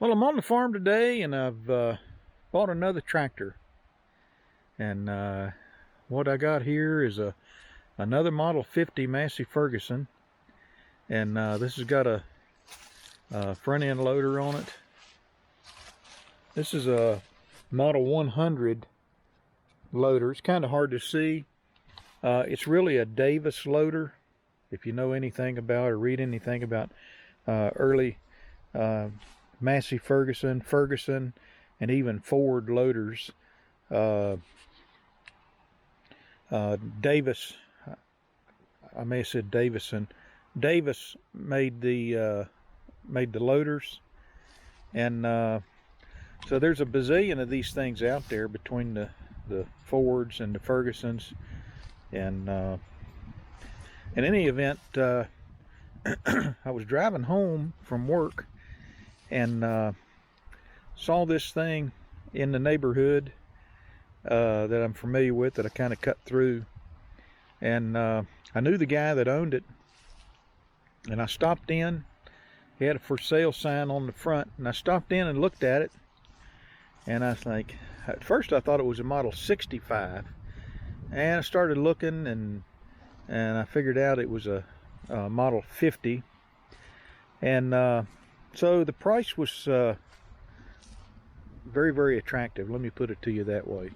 Well, I'm on the farm today, and I've bought another tractor. And what I got here is another Model 50 Massey Ferguson, and this has got a front end loader on it. This is a Model 100 loader. It's kind of hard to see. It's really a Davis loader. If you know anything about or read anything about early Massey Ferguson, and even Ford loaders, Davis, I may have said Davison. Davis made the loaders, and so there's a bazillion of these things out there between the Fords and the Fergusons, and in any event, I was driving home from work and saw this thing in the neighborhood that I'm familiar with, that I kind of cut through, and I knew the guy that owned it, and I stopped in. He had a for sale sign on the front, and I stopped in and looked at it, and I was like, at first I thought it was a Model 65, and I started looking, and I figured out it was a Model 50, and so the price was very, very attractive. Let me put it to you that way.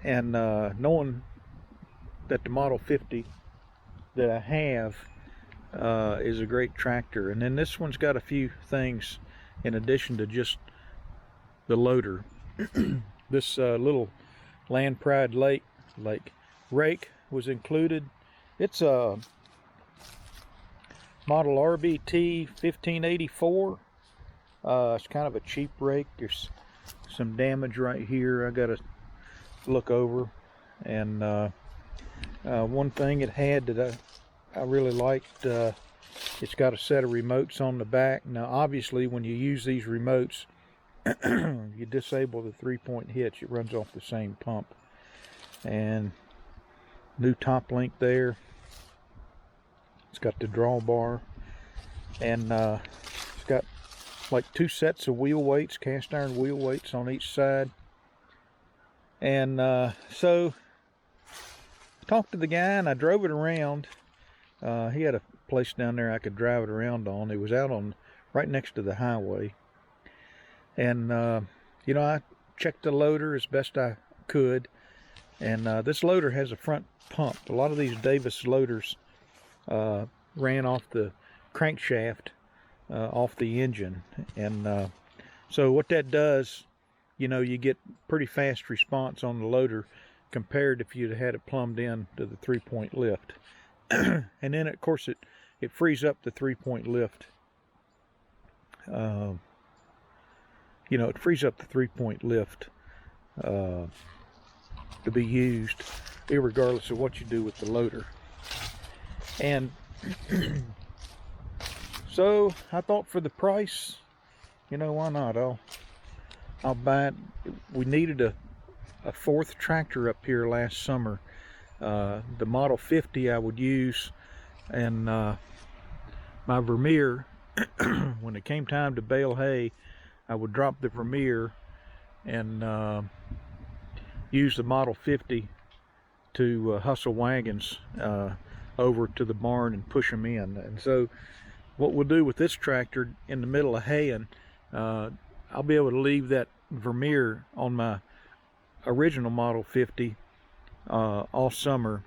And knowing that the Model 50 that I have is a great tractor, and then this one's got a few things in addition to just the loader. This little Land Pride Lake rake was included. It's a Model RBT 1584. It's kind of a cheap rake. There's some damage right here I gotta look over, and one thing it had that I really liked, it's got a set of remotes on the back. Now obviously when you use these remotes, you disable the 3-point hitch. It runs off the same pump. And new top link there. It's got the drawbar, and it's got like 2 sets of wheel weights, cast iron wheel weights on each side. And so I talked to the guy, and I drove it around. He had a place down there I could drive it around on. It was out on right next to the highway, and you know, I checked the loader as best I could, and this loader has a front pump. A lot of these Davis loaders ran off the crankshaft, off the engine, and so what that does, you know, you get pretty fast response on the loader compared if you'd had it plumbed in to the 3-point lift. And then of course it frees up the 3-point lift. You know, it frees up the 3-point lift to be used irregardless of what you do with the loader. And so I thought, for the price, you know, why not? I'll buy it. We needed a 4th tractor up here last summer. The Model 50 I would use, and my Vermeer, when it came time to bale hay, I would drop the Vermeer and use the Model 50 to hustle wagons over to the barn and push them in. And so what we'll do with this tractor, in the middle of haying, I'll be able to leave that Vermeer on my original Model 50 all summer,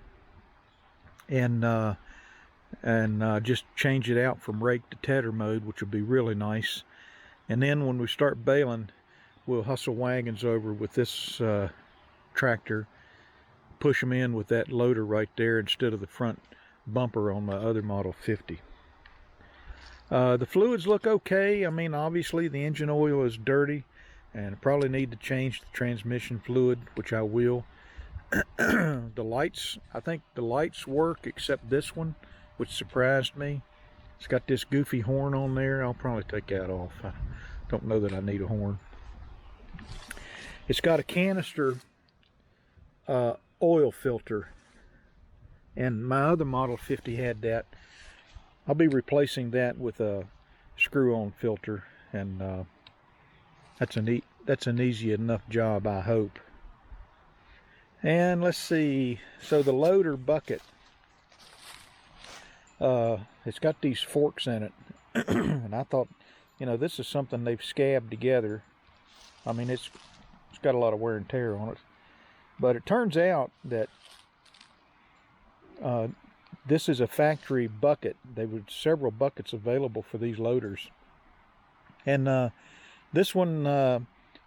and just change it out from rake to tedder mode, which will be really nice. And then when we start baling, we'll hustle wagons over with this tractor, push them in with that loader right there instead of the front bumper on my other Model 50. The fluids look okay. I mean, obviously the engine oil is dirty, and I probably need to change the transmission fluid, which I will. The lights, I think the lights work, except this one, which surprised me. It's got this goofy horn on there. I'll probably take that off. I don't know that I need a horn. It's got a canister oil filter, and my other Model 50 had that. I'll be replacing that with a screw-on filter, and that's an easy enough job, I hope. And let's see, so the loader bucket, it's got these forks in it. And I thought, you know, this is something they've scabbed together. I mean, it's got a lot of wear and tear on it. But it turns out that this is a factory bucket. There were several buckets available for these loaders. And this one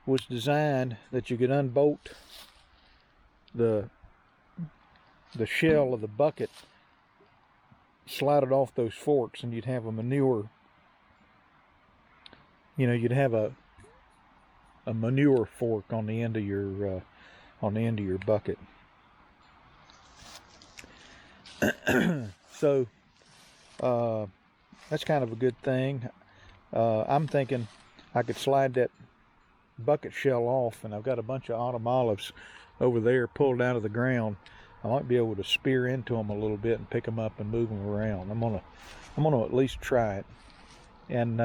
was designed that you could unbolt the shell of the bucket, slide it off those forks, and you'd have a manure, you know, you'd have a manure fork on the end of your bucket. So that's kind of a good thing. I'm thinking I could slide that bucket shell off, and I've got a bunch of autumn olives over there pulled out of the ground. I might be able to spear into them a little bit and pick them up and move them around. I'm gonna at least try it. And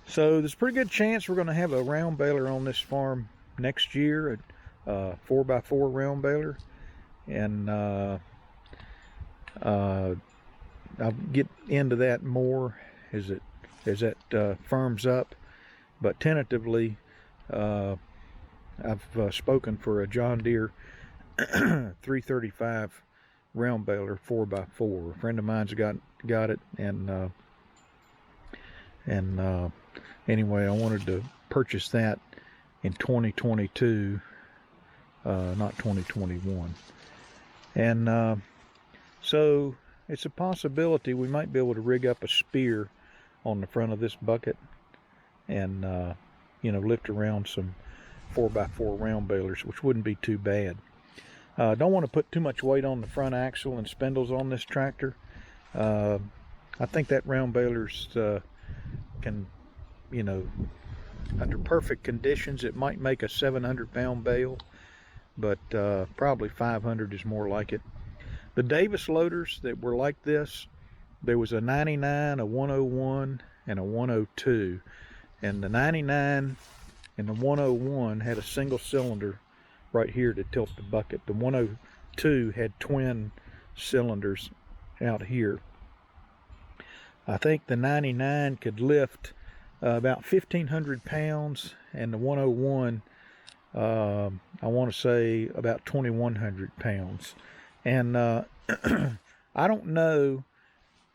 so there's a pretty good chance we're gonna have a round baler on this farm next year, a 4x4 round baler. And I'll get into that more as that firms up. But tentatively, I've spoken for a John Deere 335 round baler 4x4. A friend of mine's got it, and anyway, I wanted to purchase that in 2022, not 2021. And so it's a possibility we might be able to rig up a spear on the front of this bucket and you know, lift around some 4x4 round balers, which wouldn't be too bad. Don't want to put too much weight on the front axle and spindles on this tractor. I think that round balers can, you know, under perfect conditions, it might make a 700-pound bale, but probably 500 is more like it. The Davis loaders that were like this, there was a 99, a 101, and a 102. And the 99 and the 101 had a single cylinder right here to tilt the bucket. The 102 had twin cylinders out here. I think the 99 could lift about 1,500 pounds, and the 101, I want to say about 2,100 pounds. And I don't know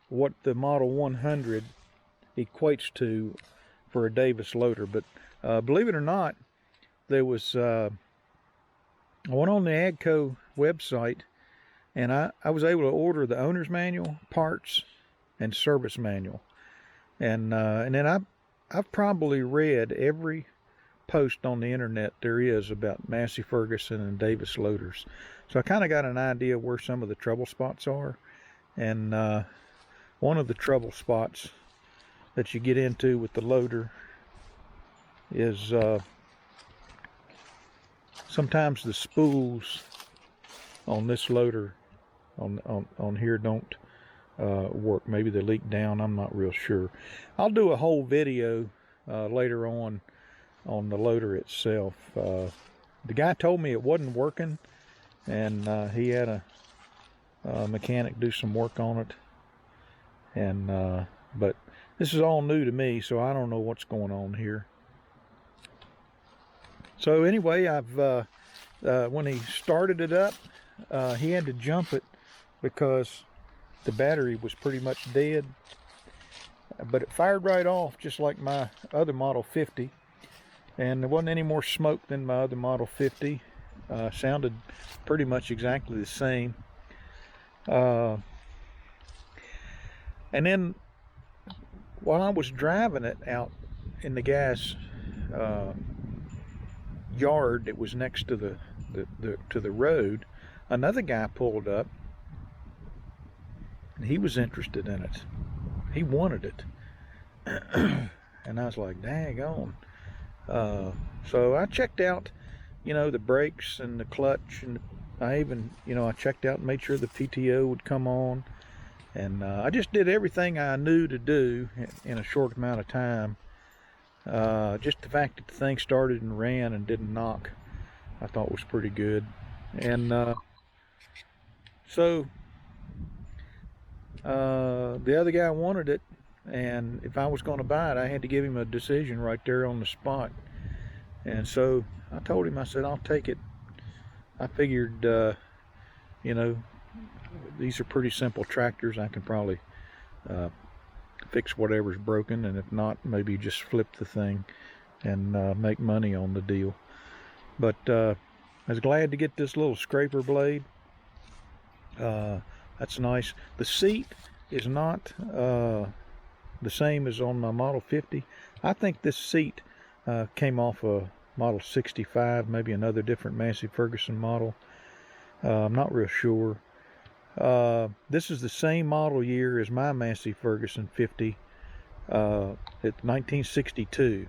what the Model 100 equates to for a Davis loader, but believe it or not, there was I went on the AGCO website, and I was able to order the owner's manual, parts, and service manual, and then I've probably read every post on the internet there is about Massey Ferguson and Davis loaders, so I kind of got an idea where some of the trouble spots are. And one of the trouble spots that you get into with the loader is sometimes the spools on this loader on here don't work. Maybe they leak down, I'm not real sure. I'll do a whole video later on the loader itself. The guy told me it wasn't working, and he had a mechanic do some work on it, and but this is all new to me, so I don't know what's going on here. So anyway, I've when he started it up, he had to jump it because the battery was pretty much dead, but it fired right off just like my other Model 50, and there wasn't any more smoke than my other Model 50. Sounded pretty much exactly the same. And then while I was driving it out in the guy's yard that was next to the road, another guy pulled up, and he was interested in it. He wanted it. And I was like, dang on. So I checked out, you know, the brakes and the clutch, and I even, you know, I checked out and made sure the PTO would come on, and I just did everything I knew to do in a short amount of time Just the fact that the thing started and ran and didn't knock, I thought was pretty good. And so the other guy wanted it, and if I was going to buy it, I had to give him a decision right there on the spot. And so I told him, I said, I'll take it. I figured, you know, these are pretty simple tractors. I can probably fix whatever's broken, and if not, maybe just flip the thing and make money on the deal. But I was glad to get this little scraper blade. That's nice. The seat is not the same as on my Model 50. I think this seat came off a Model 65, maybe another different Massey Ferguson model. I'm not real sure. This is the same model year as my Massey Ferguson 50. It's 1962.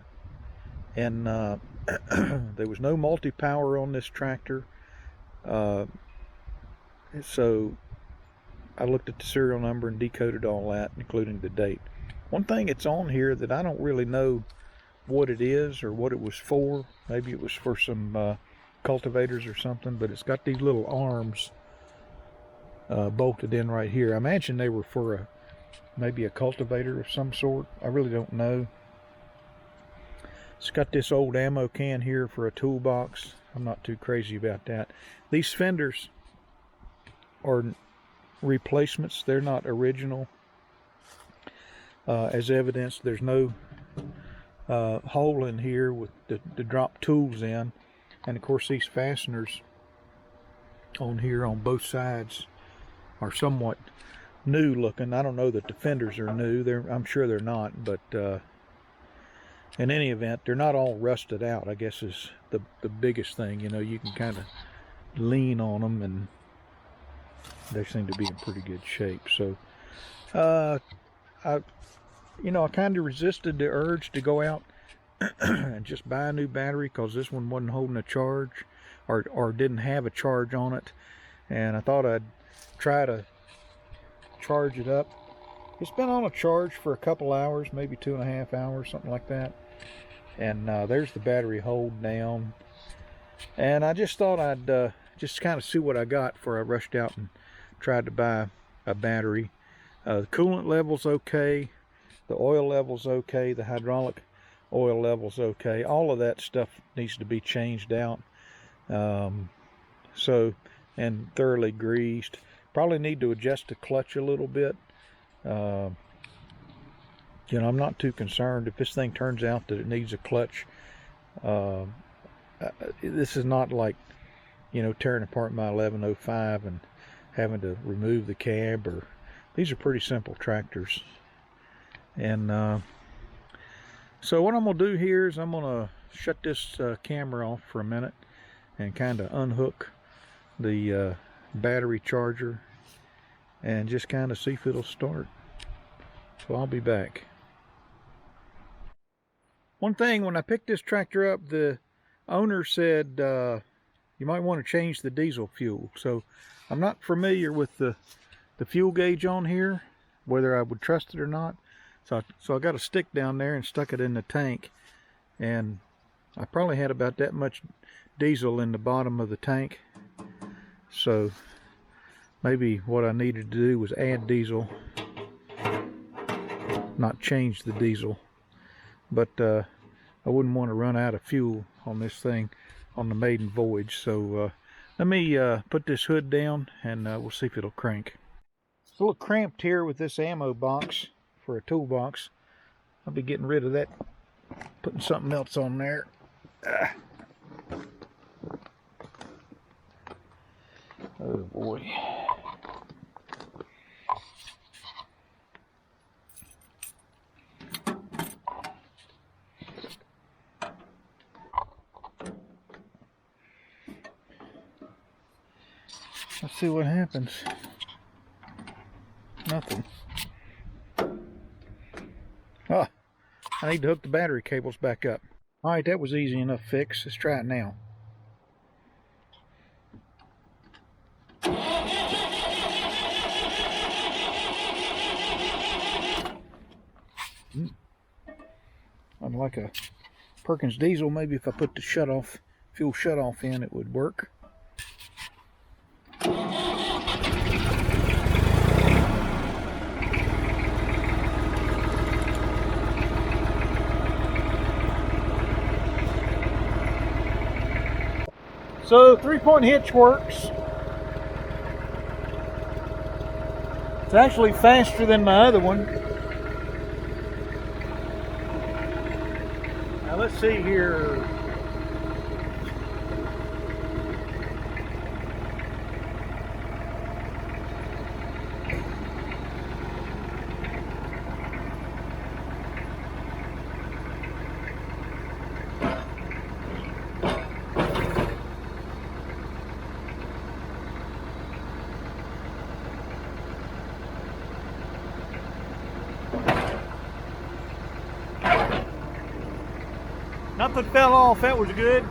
And there was no multi-power on this tractor. So I looked at the serial number and decoded all that, including the date. One thing that's on here that I don't really know what it is or what it was for. Maybe it was for some cultivators or something, but it's got these little arms bolted in right here. I imagine they were for maybe a cultivator of some sort. I really don't know. It's got this old ammo can here for a toolbox. I'm not too crazy about that. These fenders are replacements. They're not original. As evidence, there's no hole in here with to drop tools in. And of course, these fasteners on here on both sides are somewhat new looking. I don't know that the fenders are new. I'm sure they're not, but in any event, they're not all rusted out, I guess is the biggest thing. You know, you can kind of lean on them and they seem to be in pretty good shape. So I kind of resisted the urge to go out and just buy a new battery, because this one wasn't holding a charge or didn't have a charge on it, and I thought I'd try to charge it up. It's been on a charge for a couple hours, maybe 2.5 hours, something like that. And there's the battery hold down. And I just thought I'd just kind of see what I got before I rushed out and tried to buy a battery. The coolant level's okay. The oil level's okay. The hydraulic oil level's okay. All of that stuff needs to be changed out. And thoroughly greased. Probably need to adjust the clutch a little bit. I'm not too concerned if this thing turns out that it needs a clutch. This is not like, tearing apart my 1105 and having to remove the cab. These are pretty simple tractors. And so what I'm going to do here is I'm going to shut this camera off for a minute and kind of unhook the battery charger and just kind of see if it'll start. So I'll be back. One thing, when I picked this tractor up, the owner said you might want to change the diesel fuel. So I'm not familiar with the fuel gauge on here, whether I would trust it or not. So I got a stick down there and stuck it in the tank, and I probably had about that much diesel in the bottom of the tank. So maybe what I needed to do was add diesel, not change the diesel. But I wouldn't want to run out of fuel on this thing on the maiden voyage. So let me put this hood down and we'll see if it'll crank. It's a little cramped here with this ammo box for a toolbox. I'll be getting rid of that, putting something else on there. Oh boy. Let's see what happens. Nothing. Ah, I need to hook the battery cables back up. Alright, that was easy enough fix. Let's try it now. Unlike a Perkins diesel, maybe if I put the fuel shutoff in, it would work. So 3-point hitch works. It's actually faster than my other one. Now let's see here. Nothing fell off, that was good.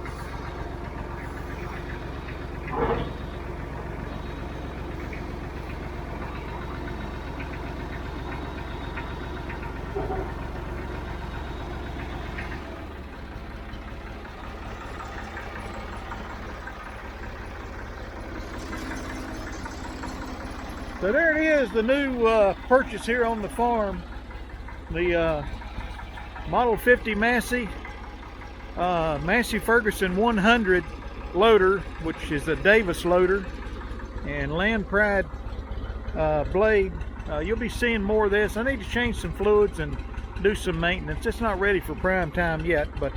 So there it is, the new purchase here on the farm. The Model 50 Massey Ferguson 100 loader, which is a Davis loader, and Land Pride blade. You'll be seeing more of this. I need to change some fluids and do some maintenance. It's not ready for prime time yet, but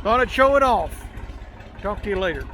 thought I'd show it off. Talk to you later.